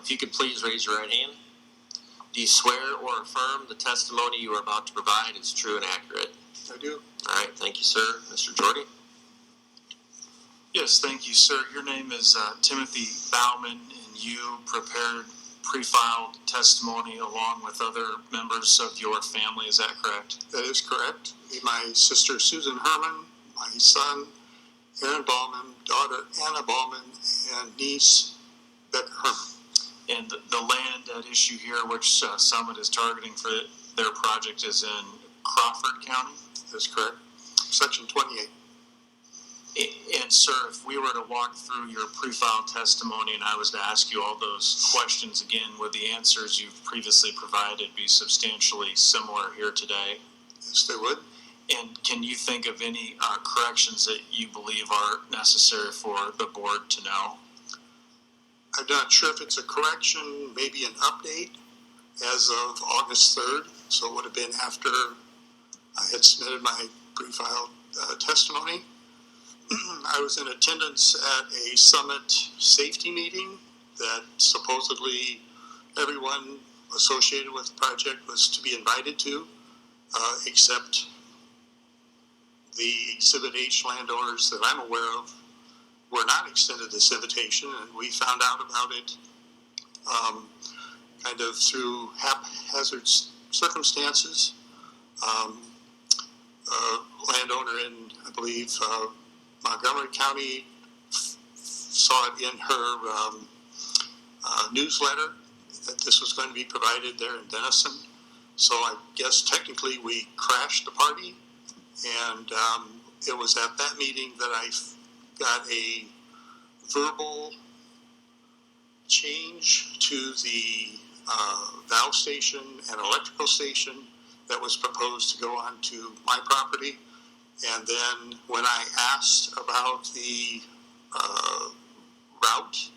If you could please raise your right hand. Do you swear or affirm the testimony you are about to provide is true and accurate? I do. All right, thank you, sir. Mr. Jorde? Yes, thank you, sir. Your name is Timothy Baughman, and you prepared pre-filed testimony along with other members of your family. Is that correct? That is correct. My sister Susan Herman, my son Aaron Baughman, daughter Anna Baughman, and niece Becca Herman. And the land at issue here, which Summit is targeting for their project, is in Crawford County? That's correct. Section 28. And sir, if we were to walk through your pre-filed testimony and I was to ask you all those questions again, would the answers you've previously provided be substantially similar here today? Yes, they would. And can you think of any corrections that you believe are necessary for the board to know? I'm not sure if it's a correction, maybe an update as of August 3rd. So it would have been after I had submitted my pre-filed testimony. I was in attendance at a Summit safety meeting that supposedly everyone associated with the project was to be invited to, except the Exhibit H landowners that I'm aware of were not extended this invitation, and we found out about it kind of through haphazard circumstances. Landowner in, I believe, Montgomery County saw it in her newsletter that this was going to be provided there in Denison. So I guess technically we crashed the party, and it was at that meeting that I got a verbal change to the valve station and electrical station that was proposed to go onto my property. And then when I asked about the route,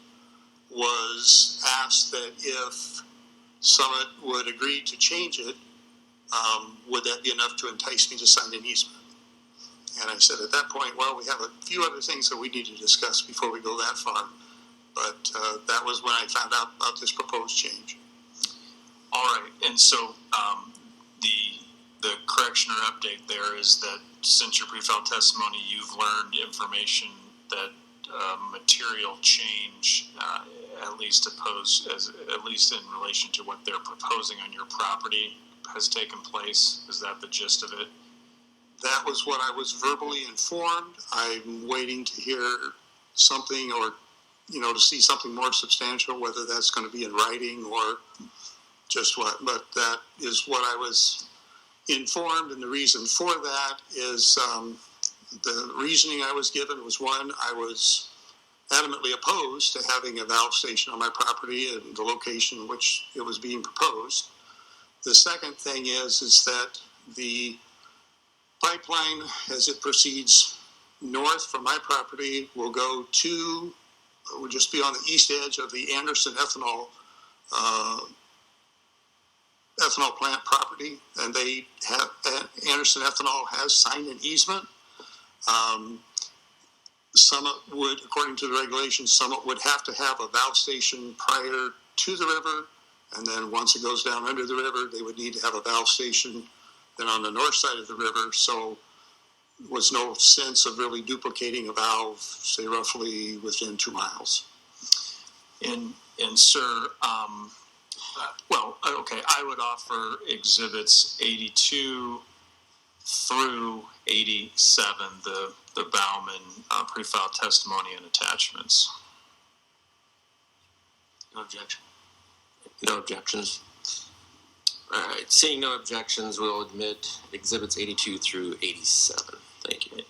was asked that if Summit would agree to change it, would that be enough to entice me to sign an easement? And I said at that point, well, we have a few other things that we need to discuss before we go that far. But that was when I found out about this proposed change. All right, and so the correction or update there is that since your pre-filed testimony, you've learned information that material change, at least in relation to what they're proposing on your property, has taken place. Is that the gist of it? That was what I was verbally informed. I'm waiting to hear something, or to see something more substantial, whether that's going to be in writing or just what. But that is what I was informed, and the reason for that is the reasoning I was given was, one, I was adamantly opposed to having a valve station on my property and the location in which it was being proposed. The second thing is that the pipeline, as it proceeds north from my property, will just be on the east edge of the Anderson ethanol plant property, and Anderson Ethanol has signed an easement. Summit would, according to the regulations, Summit would have to have a valve station prior to the river, and then once it goes down under the river, they would need to have a valve station then on the north side of the river. So there was no sense of really duplicating a valve, say roughly within 2 miles. And sir, okay, I would offer exhibits 82 through 87, the Baughman pre-filed testimony and attachments. No objection. No objections. All right, seeing no objections, we'll admit exhibits 82 through 87. Thank you.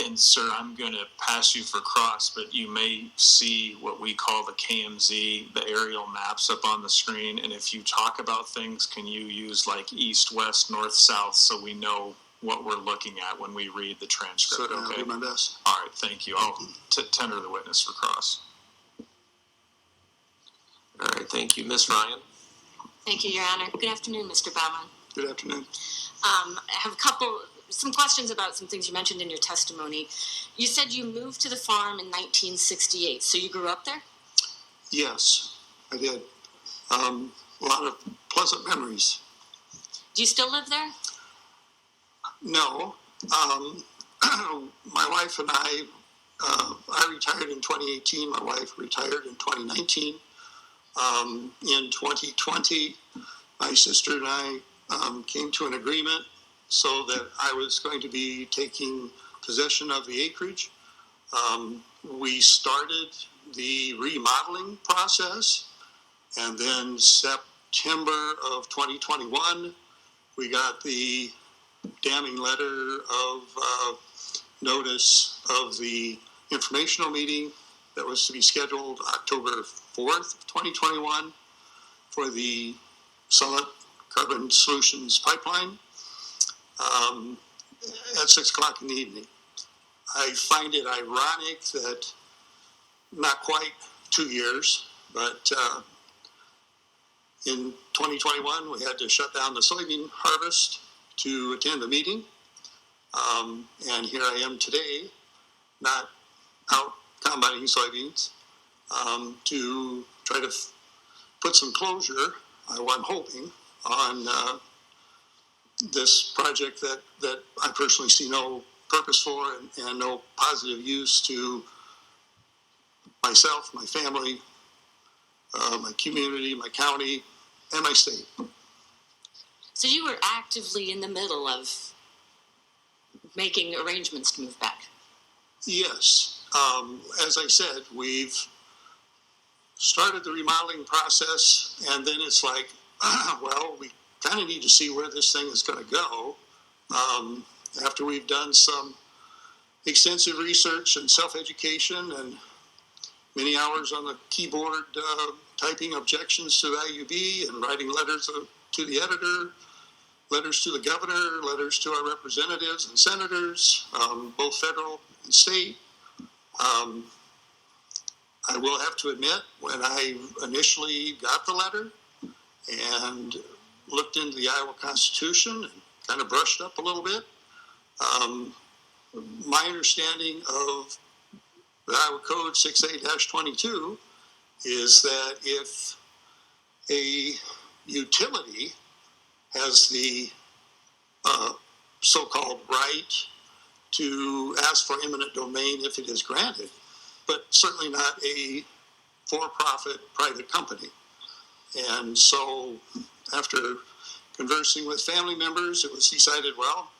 And sir, I'm going to pass you for cross, but you may see what we call the KMZ, the aerial maps up on the screen. And if you talk about things, can you use like east, west, north, south, so we know what we're looking at when we read the transcript? So okay. I'll do my best. All right, thank you. I'll tender the witness for cross. All right, thank you. Ms. Ryan? Thank you, Your Honor. Good afternoon, Mr. Baughman. Good afternoon. I have some questions about some things you mentioned in your testimony. You said you moved to the farm in 1968, so you grew up there? Yes, I did. A lot of pleasant memories. Do you still live there? No. My wife and I retired in 2018. My wife retired in 2019. In 2020, my sister and I came to an agreement so that I was going to be taking possession of the acreage. We started the remodeling process, and then September of 2021, we got the damning letter of notice of the informational meeting that was to be scheduled October 4th of 2021 for the Summit Carbon Solutions pipeline at 6 o'clock in the evening. I find it ironic that not quite 2 years, but in 2021 we had to shut down the soybean harvest to attend the meeting. And here I am today, not out combining soybeans, to try to put some closure, I'm hoping, on this project that I personally see no purpose for and no positive use to myself, my family, my community, my county, and my state. So you were actively in the middle of making arrangements to move back? Yes. As I said, we've started the remodeling process, and then it's like, well, we kind of need to see where this thing is going to go. After we've done some extensive research and self-education and many hours on the keyboard typing objections to the IUB and writing letters to the editor, letters to the governor, letters to our representatives and senators, both federal and state. I will have to admit, when I initially got the letter and looked into the Iowa Constitution and kind of brushed up a little bit, my understanding of the Iowa Code 6A-22 is that if a utility has the so-called right to ask for eminent domain if it is granted, but certainly not a for-profit private company. And so after conversing with family members, it was decided, well,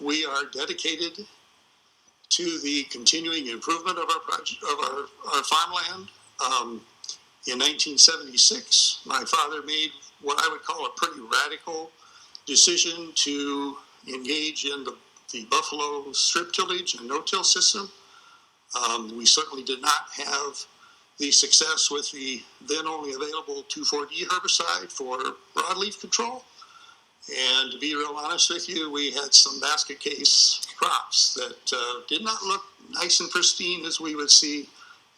we are dedicated to the continuing improvement of our project, of our farmland. In 1976, my father made what I would call a pretty radical decision to engage in the buffalo strip tillage and no-till system. We certainly did not have the success with the then only available 2,4-D herbicide for broadleaf control. And to be real honest with you, we had some basket case crops that did not look nice and pristine as we would see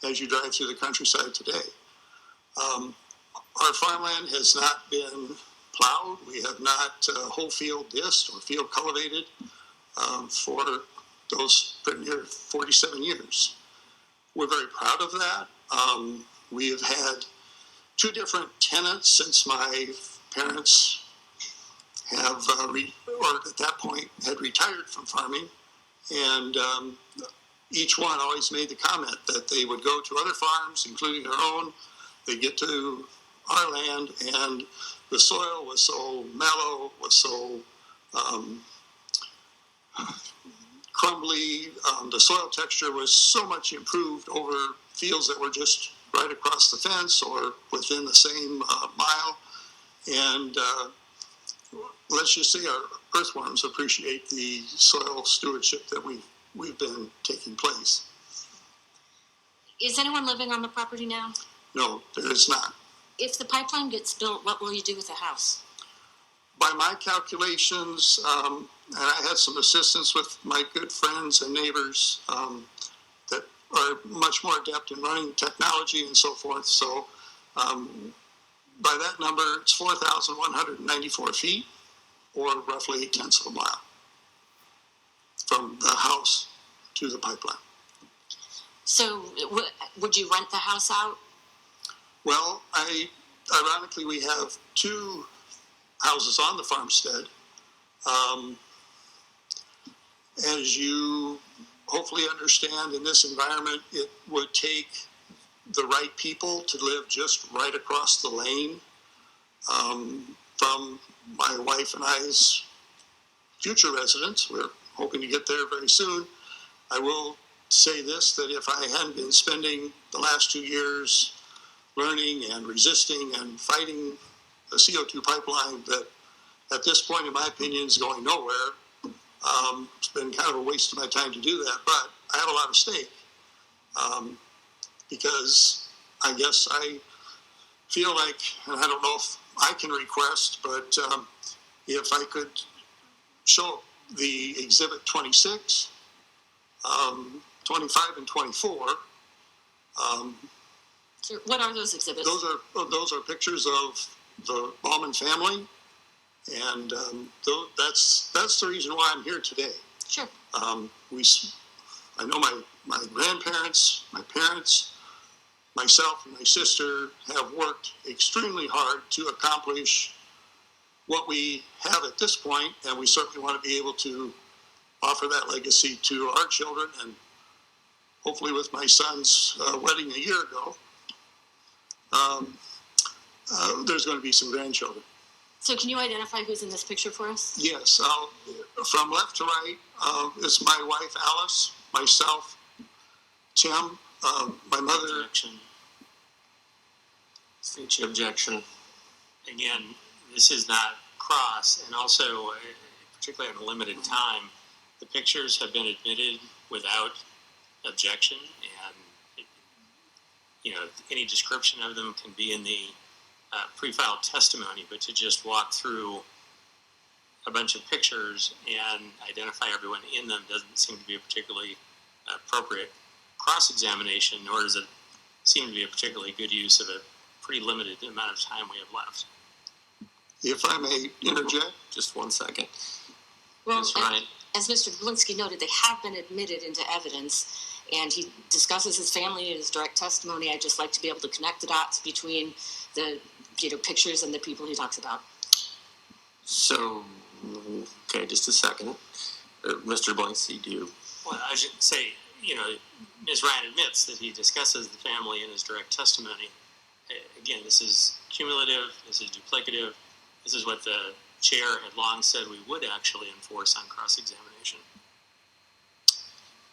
as you drive through the countryside today. Our farmland has not been plowed. We have not whole field dissed or field cultivated for those pretty near 47 years. We're very proud of that. We have had 2 different tenants since my parents have, or at that point, had retired from farming. And each one always made the comment that they would go to other farms, including their own. They get to our land, and the soil was so mellow, was so crumbly. The soil texture was so much improved over fields that were just right across the fence or within the same mile. And let's just say our earthworms appreciate the soil stewardship that we've been taking place. Is anyone living on the property now? No, there is not. If the pipeline gets built, what will you do with the house? By my calculations, and I had some assistance with my good friends and neighbors that are much more adept in running technology and so forth. So by that number, it's 4,194 feet, or roughly 0.8 of a mile from the house to the pipeline. So would you rent the house out? Well, ironically, we have two houses on the farmstead. As you hopefully understand, in this environment, it would take the right people to live just right across the lane from my wife and I's future residence. We're hoping to get there very soon. I will say this, that if I hadn't been spending the last 2 years learning and resisting and fighting the CO2 pipeline that at this point, in my opinion, is going nowhere, it's been kind of a waste of my time to do that, but I have a lot of stake because I guess I feel like, and I don't know if I can request, but if I could show the exhibit 26, 25 and 24. Sure. What are those exhibits? Those are pictures of the Baughman family, and that's the reason why I'm here today. Sure. I know my grandparents, my parents, myself, and my sister have worked extremely hard to accomplish what we have at this point, and we certainly want to be able to offer that legacy to our children, and hopefully with my son's wedding a year ago, there's going to be some grandchildren. So can you identify who's in this picture for us? Yes, from left to right is my wife Alice, myself, Tim, my mother. Objection. Again, this is not cross, and also, particularly in a limited time, the pictures have been admitted without objection, and any description of them can be in the pre-filed testimony, but to just walk through a bunch of pictures and identify everyone in them doesn't seem to be a particularly appropriate cross-examination, nor does it seem to be a particularly good use of a pretty limited amount of time we have left. If I may interject. Just 1 second. Well, Ms. Ryan. as Mr. Blinsky noted, they have been admitted into evidence, and he discusses his family in his direct testimony. I'd just like to be able to connect the dots between the pictures and the people he talks about. So, okay, just a second. Mr. Blinsky, do you? Well, I should say, Ms. Ryan admits that he discusses the family in his direct testimony. Again, this is cumulative, this is duplicative, this is what the chair had long said we would actually enforce on cross-examination.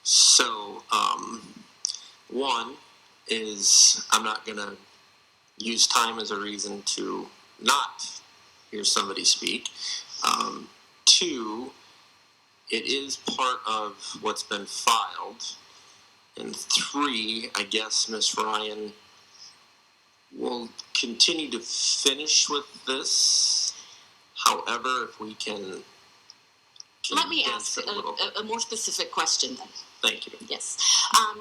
So, one is I'm not going to use time as a reason to not hear somebody speak. Two, it is part of what's been filed. And three, I guess Ms. Ryan will continue to finish with this. However, if we can Let me ask a more specific question then. Thank you. Yes.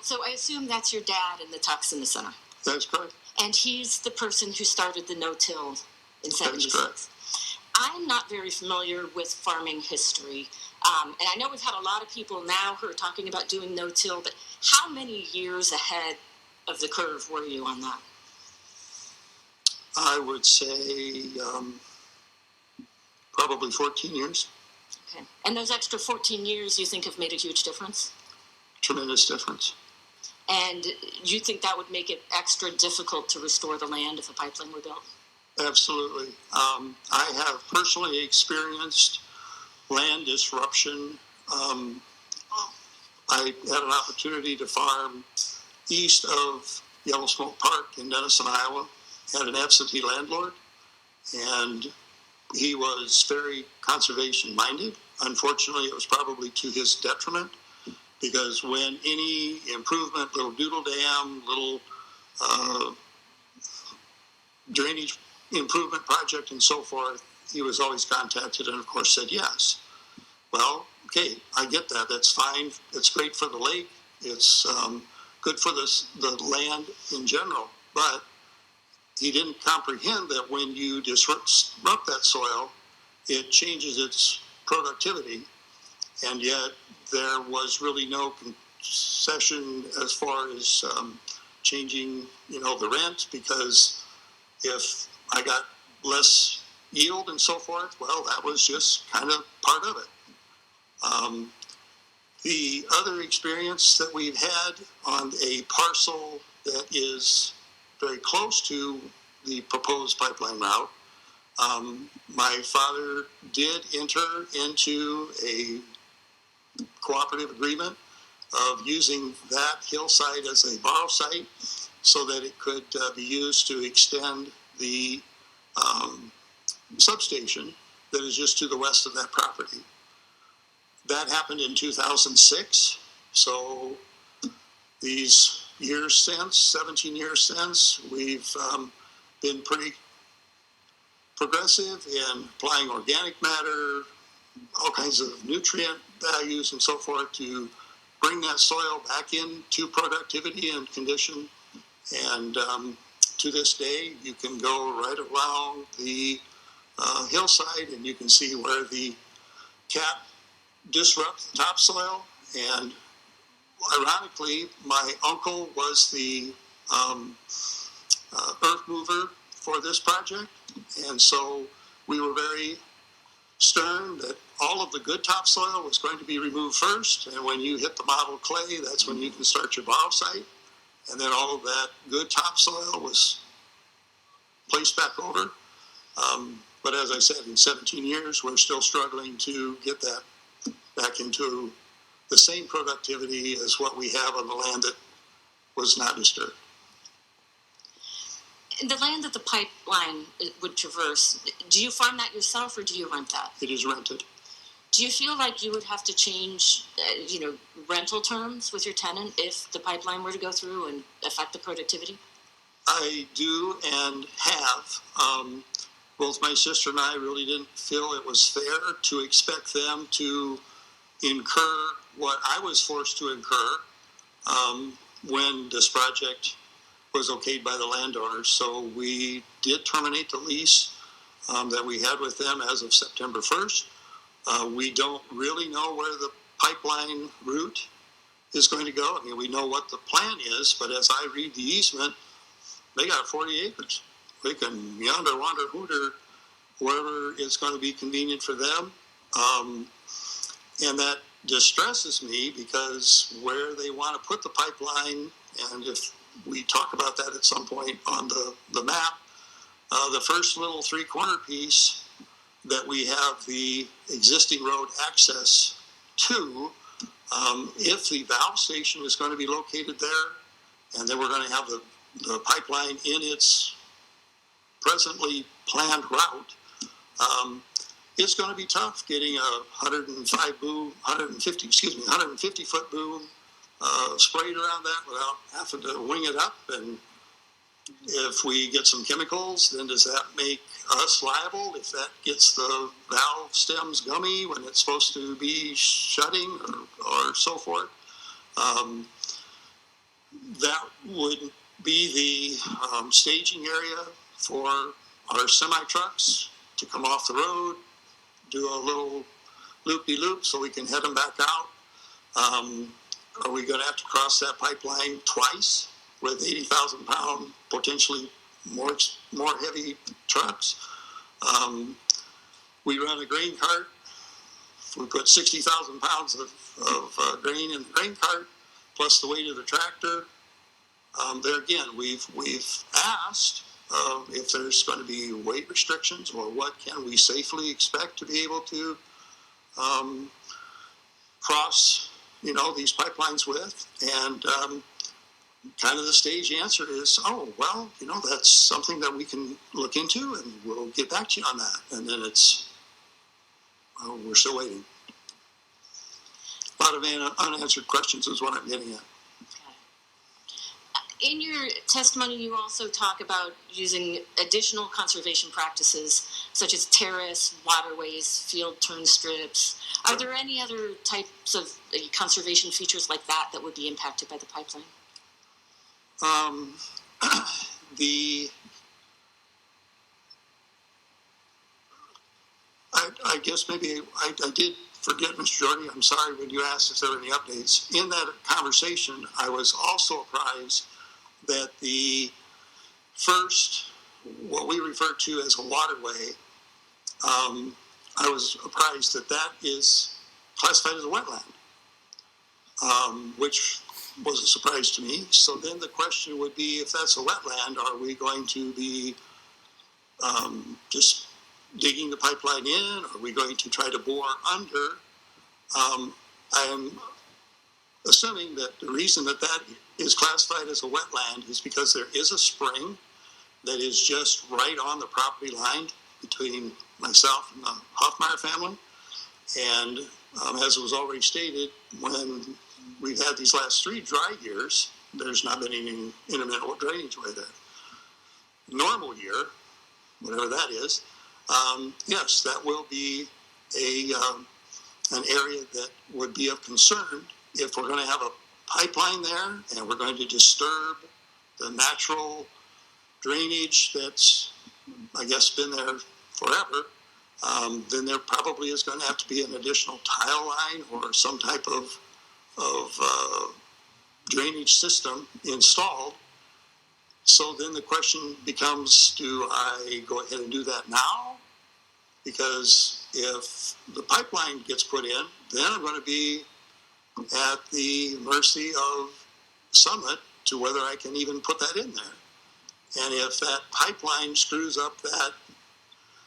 So I assume that's your dad in the tux in the center. That's correct. And he's the person who started the no-till in 76. correct. I'm not very familiar with farming history. And I know we've had a lot of people now who are talking about doing no-till, but how many years ahead of the curve were you on that? I would say probably 14 years. Okay. And those extra 14 years you think have made a huge difference? Tremendous difference. And you think that would make it extra difficult to restore the land if a pipeline were built? Absolutely. I have personally experienced land disruption. I had an opportunity to farm east of Yellow Smoke Park in Denison, Iowa. Had an absentee landlord, and he was very conservation minded. Unfortunately, it was probably to his detriment, because when any improvement, little doodle dam, little drainage improvement project and so forth, he was always contacted and of course said yes. Well, okay, I get that. That's fine. It's great for the lake. It's good for the land in general. But he didn't comprehend that when you disrupt that soil, it changes its productivity. And yet there was really no concession as far as changing, the rent, because if I got less yield and so forth, well, that was just kind of part of it. The other experience that we've had on a parcel that is very close to the proposed pipeline route, my father did enter into a cooperative agreement of using that hillside as a borrow site so that it could be used to extend the substation that is just to the west of that property. That happened in 2006, so these years since, 17 years since, we've been pretty progressive in applying organic matter, all kinds of nutrient values and so forth to bring that soil back into productivity and condition. And to this day, you can go right along the hillside and you can see where the cat disrupts the topsoil. And ironically, my uncle was the earth mover for this project. And so we were very stern that all of the good topsoil was going to be removed first. And when you hit the model clay, that's when you can start your borrow site. And then all of that good topsoil was placed back over. But as I said, in 17 years, we're still struggling to get that back into the same productivity as what we have on the land that was not disturbed. The land that the pipeline would traverse, do you farm that yourself or do you rent that? It is rented. Do you feel like you would have to change, rental terms with your tenant if the pipeline were to go through and affect the productivity? I do and have. Both my sister and I really didn't feel it was fair to expect them to incur what I was forced to incur when this project was okayed by the landowners. So we did terminate the lease that we had with them as of September 1st. We don't really know where the pipeline route is going to go. I mean, we know what the plan is, but as I read the easement, they got 40 acres. We can yonder, wander, hooter, wherever it's going to be convenient for them. And that distresses me because where they want to put the pipeline, and if we talk about that at some point on the map, the first little three-corner piece that we have the existing road access to, if the valve station is going to be located there, and then we're going to have the pipeline in its presently planned route, it's going to be tough getting a 150 foot boom sprayed around that without having to wing it up. And if we get some chemicals, then does that make us liable if that gets the valve stems gummy when it's supposed to be shutting or so forth? That would be the staging area for our semi-trucks to come off the road, do a little loop-de-loop so we can head them back out. Are we going to have to cross that pipeline twice with 80,000 pound, potentially more heavy trucks? We run a grain cart. We put 60,000 pounds of grain in the grain cart, plus the weight of the tractor. There again, we've asked if there's going to be weight restrictions or what can we safely expect to be able to cross, these pipelines with. And kind of the stage answer is, oh, well, that's something that we can look into and we'll get back to you on that. And then we're still waiting. A lot of unanswered questions is what I'm getting at. In your testimony, you also talk about using additional conservation practices such as terrace, waterways, field turn strips. Are there any other types of conservation features like that would be impacted by the pipeline? I guess maybe I did forget, Mr. Jorde. I'm sorry when you asked if there were any updates. In that conversation, I was also apprised that the first what we refer to as a waterway, I was apprised that that is classified as a wetland, which was a surprise to me. So then the question would be, if that's a wetland, are we going to be just digging the pipeline in? Are we going to try to bore under? I am assuming that the reason that that is classified as a wetland is because there is a spring that is just right on the property line between myself and the Hoffmeyer family. And as was already stated, when we've had these last 3 dry years, there's not been any intermittent drainage way there. Normal year, whatever that is, yes, that will be an area that would be of concern if we're going to have a pipeline there and we're going to disturb the natural drainage that's, I guess, been there forever. Then there probably is going to have to be an additional tile line or some type of drainage system installed. So then the question becomes, do I go ahead and do that now? Because if the pipeline gets put in, then I'm going to be at the mercy of Summit to whether I can even put that in there. And if that pipeline screws up that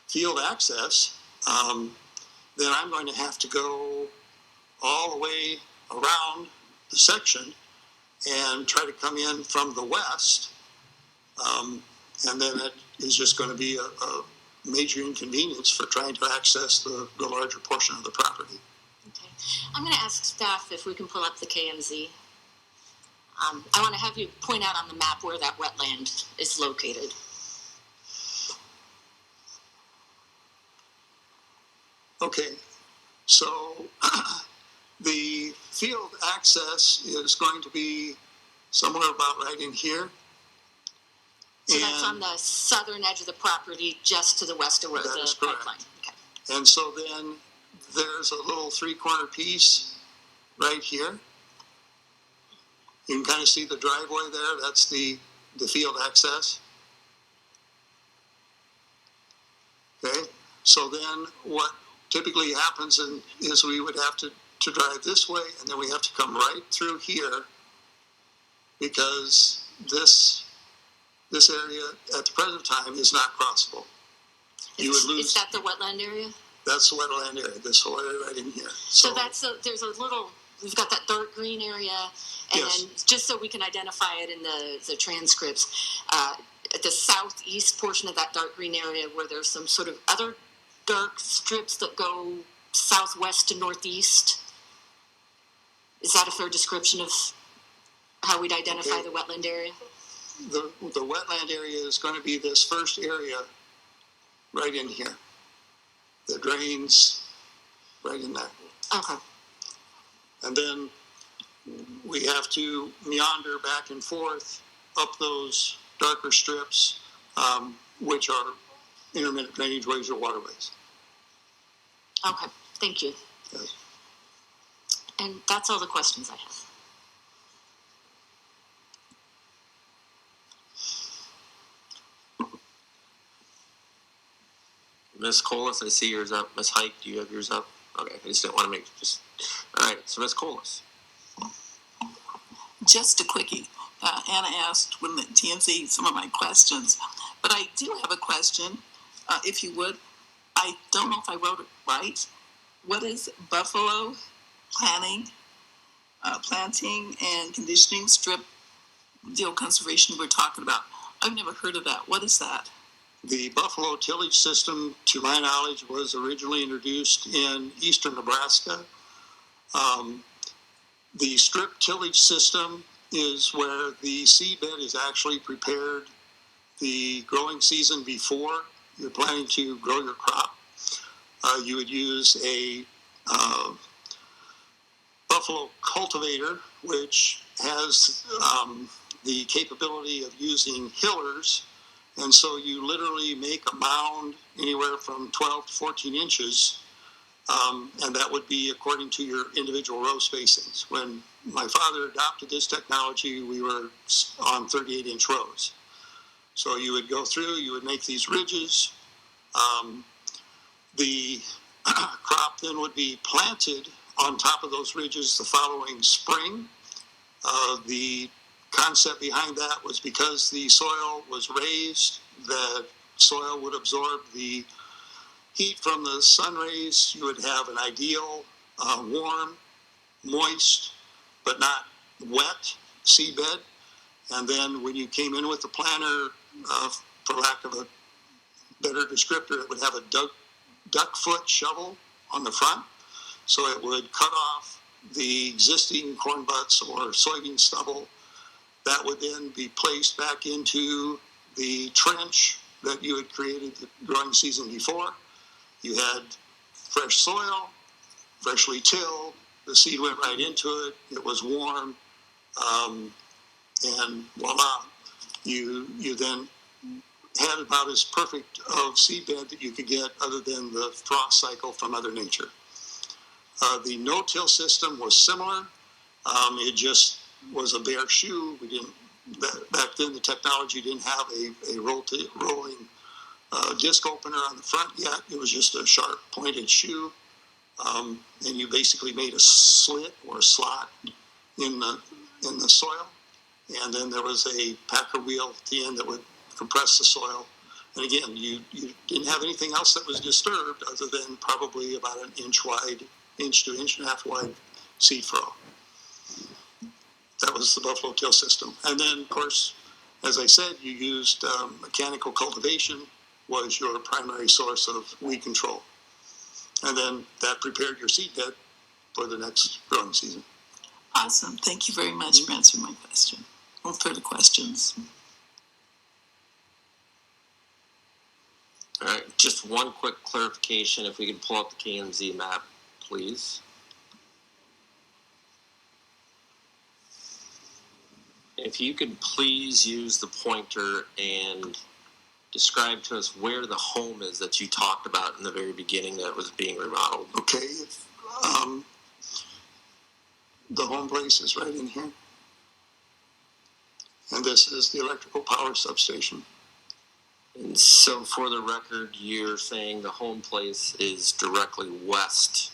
field access, then I'm going to have to go all the way around the section and try to come in from the west. And then it is just going to be a major inconvenience for trying to access the larger portion of the property. Okay. I'm going to ask staff if we can pull up the KMZ. I want to have you point out on the map where that wetland is located. Okay, so the field access is going to be somewhere about right in here. So that's on the southern edge of the property, just to the west of where the pipeline. Okay. And so then there's a little 3-corner piece right here. You can kind of see the driveway there. That's the field access. Okay, so then what typically happens is we would have to drive this way, and then we have to come right through here, because this area at the present time is not crossable. You would lose. Is that the wetland area? That's the wetland area. This whole area right in here. So there's a little. We've got that dark green area, and yes. then just so we can identify it in the transcripts, at the southeast portion of that dark green area, where there's some sort of other dark strips that go southwest to northeast. Is that a fair description of how we'd identify the wetland area? The wetland area is going to be this first area right in here that drains right in there. Okay. And then we have to meander back and forth up those darker strips, which are intermittent drainage ways or waterways. Okay, thank you. Yes. And that's all the questions I have. Ms. Colas, I see yours up. Ms. Hike, do you have yours up? Okay, I just didn't want to make all right, so Ms. Colas. Just a quickie. Anna asked when the TMZ some of my questions, but I do have a question, if you would. I don't know if I wrote it right. What is buffalo planting and conditioning strip deal conservation we're talking about? I've never heard of that. What is that? The buffalo tillage system, to my knowledge, was originally introduced in eastern Nebraska. The strip tillage system is where the seedbed is actually prepared the growing season before you're planning to grow your crop. You would use a buffalo cultivator, which has the capability of using hillers. And so you literally make a mound anywhere from 12 to 14 inches, and that would be according to your individual row spacings. When my father adopted this technology, we were on 38-inch rows. So you would go through, you would make these ridges. The crop then would be planted on top of those ridges the following spring. The concept behind that was because the soil was raised, the soil would absorb the heat from the sun rays. You would have an ideal warm, moist, but not wet seedbed. And then when you came in with the planter, for lack of a better descriptor, it would have a duck foot shovel on the front. So it would cut off the existing corn butts or soybean stubble. That would then be placed back into the trench that you had created the growing season before. You had fresh soil, freshly tilled. The seed went right into it. It was warm. And voila, you then had about as perfect of seedbed that you could get other than the frost cycle from Mother Nature. The no-till system was similar. It just was a bare shoe. We didn't, back then the technology didn't have a rolling disc opener on the front yet. It was just a sharp pointed shoe. And you basically made a slit or a slot in the soil. And then there was a packer wheel at the end that would compress the soil. And again, you didn't have anything else that was disturbed other than probably about an inch to inch and a half wide seed furrow. That was the buffalo till system. And then, of course, as I said, you used mechanical cultivation was your primary source of weed control. And then that prepared your seed bed for the next growing season. Awesome. Thank you very much for answering my question. No further questions. All right, just one quick clarification. If we could pull up the KMZ map, please. If you could please use the pointer and describe to us where the home is that you talked about in the very beginning that was being remodeled. Okay, the home place is right in here. And this is the electrical power substation. And so for the record, you're saying the home place is directly west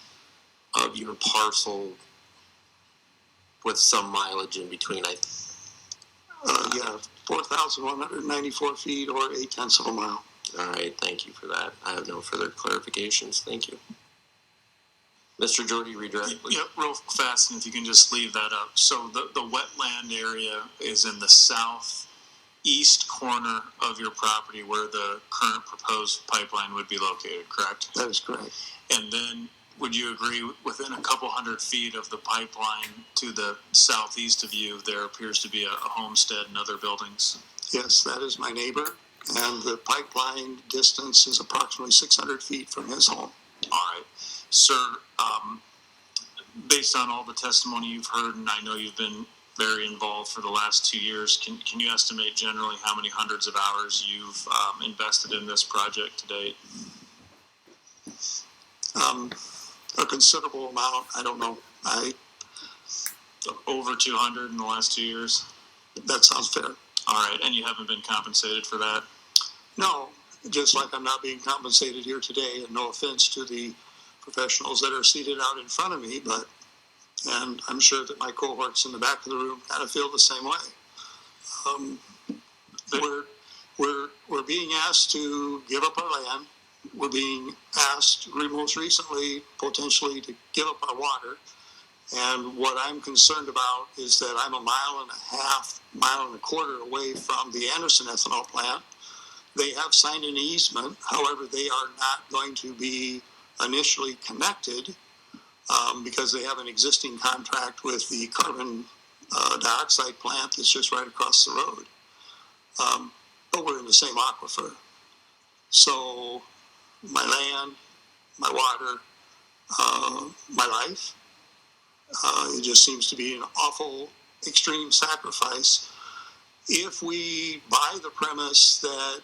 of your parcel with some mileage in between. Yeah, 4,194 feet or 0.8 of a mile. All right, thank you for that. I have no further clarifications. Thank you. Mr. Jorde, redirect, please. Yep, real fast, and if you can just leave that up. So the wetland area is in the southeast corner of your property where the current proposed pipeline would be located, correct? That is correct. And then would you agree within a couple hundred feet of the pipeline to the southeast of you, there appears to be a homestead and other buildings? Yes, that is my neighbor, and the pipeline distance is approximately 600 feet from his home. All right. Sir, based on all the testimony you've heard, and I know you've been very involved for the last 2 years, can you estimate generally how many hundreds of hours you've invested in this project to date? A considerable amount. I don't know. Over 200 in the last 2 years? That sounds fair. All right, and you haven't been compensated for that? No, just like I'm not being compensated here today, and no offense to the professionals that are seated out in front of me, and I'm sure that my cohorts in the back of the room kind of feel the same way. We're being asked to give up our land. We're being asked, most recently, potentially to give up our water. And what I'm concerned about is that I'm a mile and a quarter away from the Anderson ethanol plant. They have signed an easement. However, they are not going to be initially connected because they have an existing contract with the carbon dioxide plant that's just right across the road. But we're in the same aquifer. So my land, my water, my life, it just seems to be an awful, extreme sacrifice. If we buy the premise that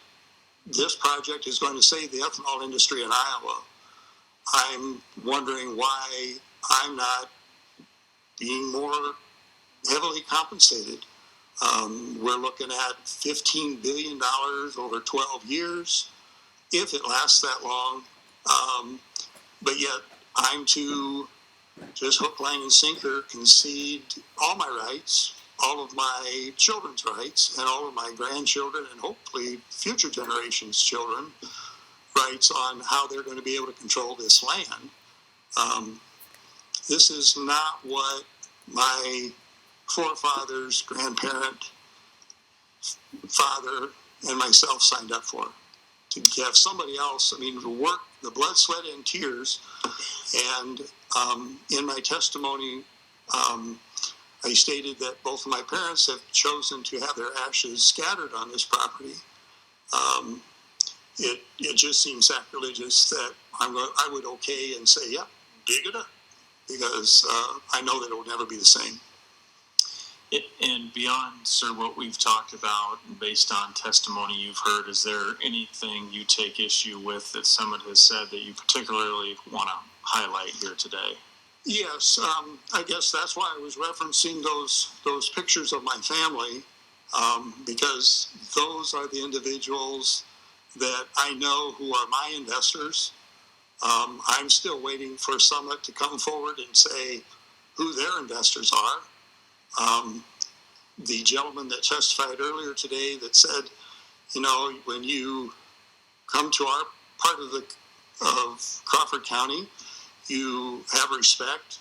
this project is going to save the ethanol industry in Iowa, I'm wondering why I'm not being more heavily compensated We're looking at $15 billion over 12 years, if it lasts that long. But yet I'm to just hook, line, and sinker concede all my rights, all of my children's rights, and all of my grandchildren, and hopefully future generations' children, rights on how they're going to be able to control this land. This is not what my forefathers, grandparent, father, and myself signed up for. To have somebody else, I mean, to work the blood, sweat, and tears. And in my testimony, I stated that both of my parents have chosen to have their ashes scattered on this property. It just seems sacrilegious that I would okay and say, yeah, dig it up, because I know that it will never be the same. And beyond, sir, what we've talked about based on testimony you've heard, is there anything you take issue with that someone has said that you particularly want to highlight here today? Yes, I guess that's why I was referencing those pictures of my family, because those are the individuals that I know who are my investors. I'm still waiting for Summit to come forward and say who their investors are. The gentleman that testified earlier today that said, you know, when you come to our part of Crawford County, you have respect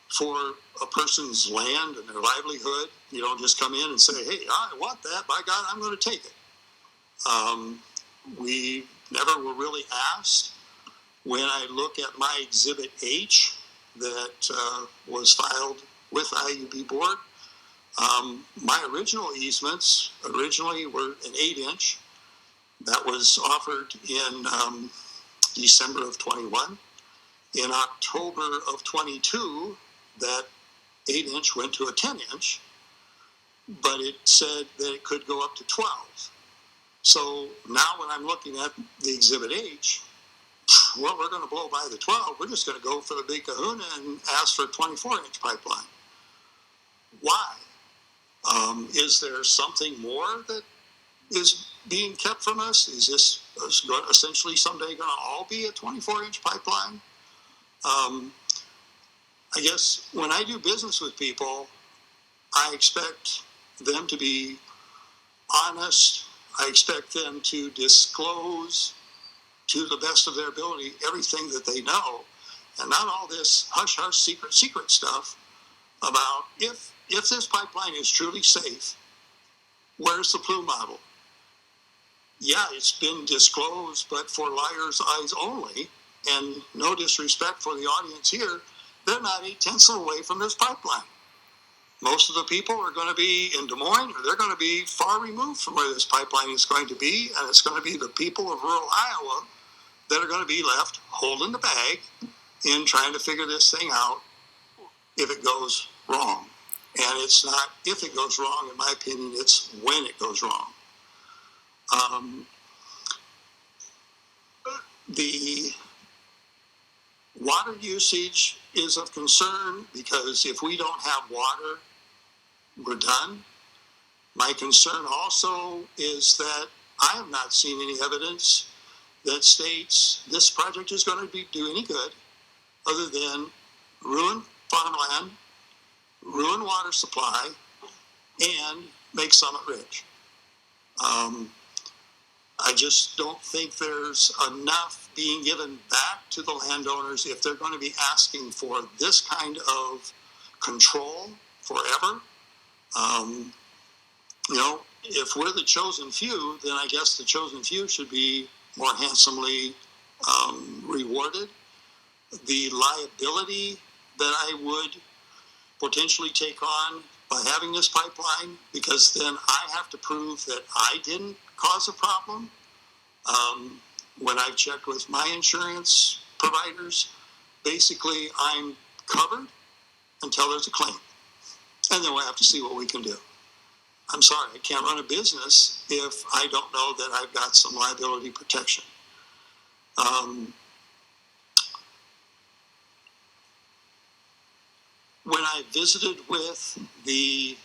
for a person's land and their livelihood. You don't just come in and say, hey, I want that. By God, I'm going to take it. We never were really asked. When I look at my Exhibit H that was filed with IUB board, my original easements originally were an 8-inch. That was offered in December of 21. In October of 22, that 8-inch went to a 10-inch, but it said that it could go up to 12. So now when I'm looking at the Exhibit H, well, we're going to blow by the 12. We're just going to go for the big kahuna and ask for a 24-inch pipeline. Why? Is there something more that is being kept from us? Is this essentially someday going to all be a 24-inch pipeline? I guess when I do business with people, I expect them to be honest. I expect them to disclose to the best of their ability everything that they know, and not all this hush-hush, secret stuff about if this pipeline is truly safe, where's the plume model? Yeah, it's been disclosed, but for liars' eyes only, and no disrespect for the audience here, they're not 8/10 away from this pipeline. Most of the people are going to be in Des Moines, or they're going to be far removed from where this pipeline is going to be, and it's going to be the people of rural Iowa that are going to be left holding the bag in trying to figure this thing out if it goes wrong. And it's not if it goes wrong, in my opinion, it's when it goes wrong. The water usage is of concern because if we don't have water, we're done. My concern also is that I have not seen any evidence that states this project is going to do any good other than ruin farmland, ruin water supply, and make Summit rich. I just don't think there's enough being given back to the landowners if they're going to be asking for this kind of control forever. You know, if we're the chosen few, then I guess the chosen few should be more handsomely rewarded. The liability that I would potentially take on by having this pipeline, because then I have to prove that I didn't cause a problem. When I've checked with my insurance providers, basically I'm covered until there's a claim. And then we'll have to see what we can do. I'm sorry, I can't run a business if I don't know that I've got some liability protection. When I visited with the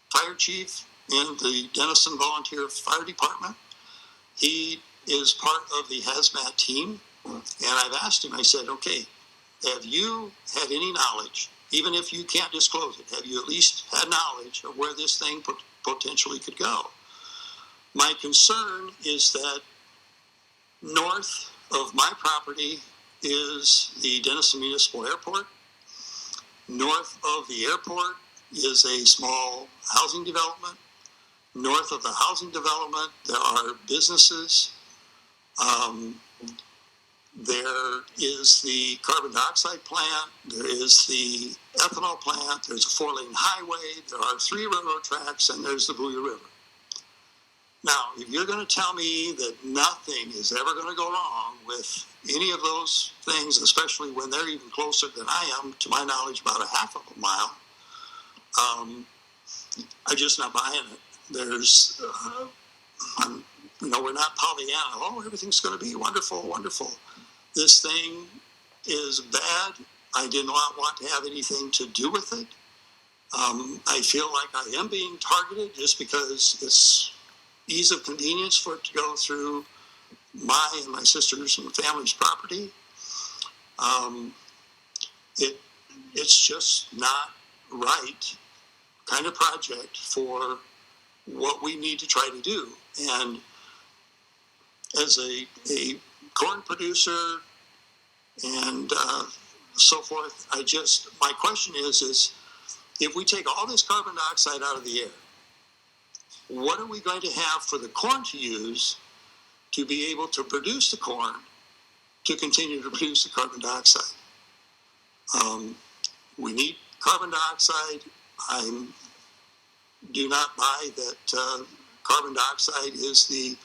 fire chief in the Denison Volunteer Fire Department. He is part of the hazmat team, and I've asked him, I said, okay, have you had any knowledge, even if you can't disclose it, have you at least had knowledge of where this thing potentially could go? My concern is that north of my property is the Denison Municipal Airport. North of the airport is a small housing development. North of the housing development, there are businesses. There is the carbon dioxide plant. There is the ethanol plant. There's a 4-lane highway. There are 3 railroad tracks, and there's the Booyah River. Now, if you're going to tell me that nothing is ever going to go wrong with any of those things, especially when they're even closer than I am, to my knowledge, about a half of a mile, I'm just not buying it. There's, we're not Pollyanna. Oh, everything's going to be wonderful, wonderful. This thing is bad. I did not want to have anything to do with it. I feel like I am being targeted just because it's ease of convenience for it to go through my and my sister's and family's property. It's just not right kind of project for what we need to try to do. And as a corn producer and so forth, my question is if we take all this carbon dioxide out of the air, what are we going to have for the corn to use to be able to produce the corn to continue to produce the carbon dioxide? We need carbon dioxide. I do not buy that carbon dioxide is the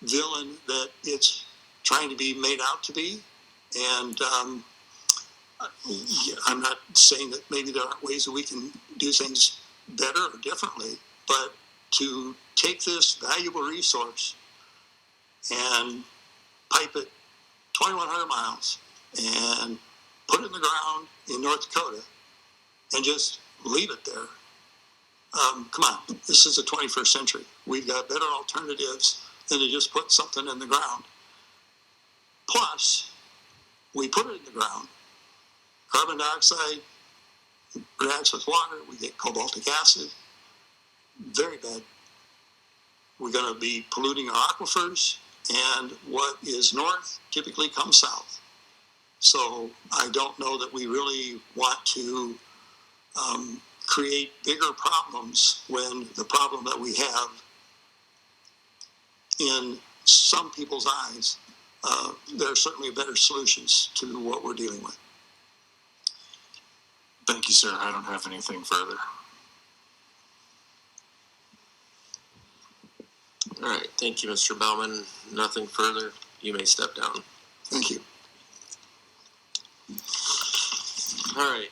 villain that it's trying to be made out to be. And I'm not saying that maybe there aren't ways that we can do things better or differently, but to take this valuable resource and pipe it 2,100 miles and put it in the ground in North Dakota and just leave it there. Come on, this is the 21st century. We've got better alternatives than to just put something in the ground. Plus, we put it in the ground, carbon dioxide reacts with water, we get cobaltic acid, very bad. We're going to be polluting our aquifers, and what is north typically comes south. So I don't know that we really want to create bigger problems when the problem that we have in some people's eyes, there are certainly better solutions to what we're dealing with. Thank you, sir. I don't have anything further. All right, thank you, Mr. Baughman. Nothing further. You may step down. Thank you. All right.